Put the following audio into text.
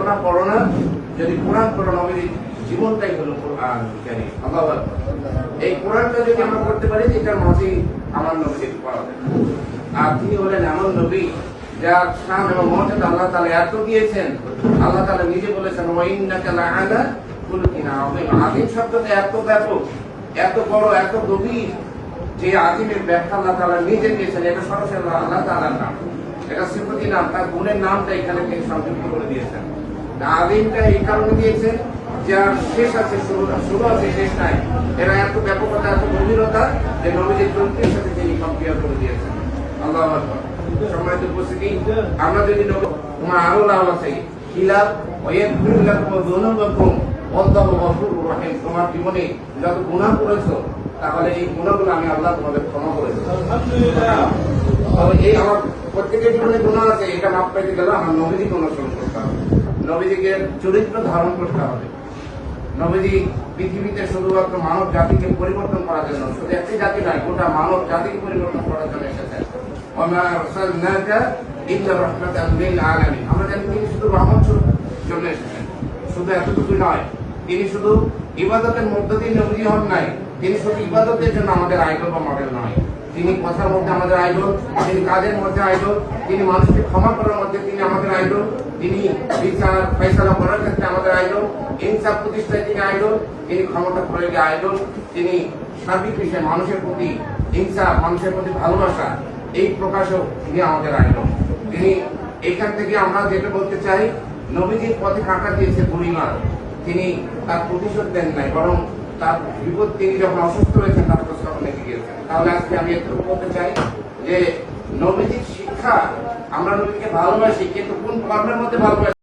না পড়ো না, যদি কোরআন পড়ো নবীর জীবনটাই হলো কোরআন কারীম। আল্লাহু আকবার। এই কোরআনটা যদি আমরা পড়তে পারি এটার মাঝেই আমার নবীকে পাওয়া যায়। আর তিনি হলেন এমন নবী যার শান এবং মর্যাদা আল্লাহ তাআলা এত দিয়েছেন। আল্লাহ তাআলা নিজে বলেছেন ওয়া ইন্নাকা লাআলা খুলুকিন আযীম। আযীম শব্দটা এত ব্যাপক, এত বড়, এত গভীর যে আযীমের ব্যাখ্যা আল্লাহ তাআলা নিজে দিয়েছেন। এটা সরাসরি আল্লাহ তাআলার নাম, এটা সিফাতি নাম, তার গুণের নামটা এখানে তিনি সংযুক্ত করে দিয়েছেন। আযীমটা এই কারণে দিয়েছে যার শেষ আছে, শুরু আছে, শেষ নাই। এরা এত ব্যাপকতা, এত গভীরতা যে নবীজির চরিত্রের সাথে তিনি কম্পেয়ার করে দিয়েছেন। আল্লাহু আকবার। সম্মানিত উপস্থিতি, আমরা যদি তোমার আরো লাভ আছে খিলাফ তোমার জীবনে যত গুনাহ করেছো তাহলে এই গুনাহগুলো আমি আল্লাহ তোমাদের ক্ষমা করে দেব। এই আমার প্রত্যেকের জীবনে গুনাহ আছে, এটা মাপ পাইতে গেলে আমার নবীজিকে অনুসরণ করতে হবে, নবীজিকে চরিত্র ধারণ করতে হবে। নবীজি পৃথিবীতে শুধুমাত্র মানব জাতিকে পরিবর্তন করার জন্য, শুধু একটি জাতি নয়, গোটা মানব জাতিকে পরিবর্তন করার জন্য এসেছেন। আমরা জানি তিনি শুধু রহমত জন্য এসেছেন। শুধু এতটুকু নয়, তিনি শুধু ইবাদতের মধ্য দিয়ে নবী হন নাই, তিনি শুধু ইবাদতের জন্য আমাদের আইডল বা মডেল নয়। তিনি কথার মধ্যে আমাদের আইডল, তিনি কাজের মধ্যে আইডল, তিনি মানুষকে ক্ষমা করার মধ্যে তিনি আমাদের আইডল, তিনি বিচার ফয়সালা করার ক্ষেত্রে আমাদের আইডল, ইনসাফ প্রতিষ্ঠায় তিনি আইডল, তিনি ক্ষমতা প্রয়োগে আইডল, তিনি সার্বিক বিষয়ে মানুষের প্রতি ইনসাফ, মানুষের প্রতি ভালোবাসা এই প্রকাশও তিনি আমাদের আইডল। তিনি এখান থেকে আমরা যেটা বলতে চাই, নবীজির পথে কাঁটা দিয়েছে বুড়িমার, তিনি তার প্রতিশোধ দেন নাই, বরং তার বিপদ তিনি যখন অসুস্থ হয়েছেন তার প্রস্তাব লেগে গিয়েছেন। তাহলে আজকে আমি একটু বলতে চাই যে নবীজির শিক্ষা, আমরা নবীকে ভালোবাসি কিন্তু কোন কর্মের মধ্যে ভালোবাসি।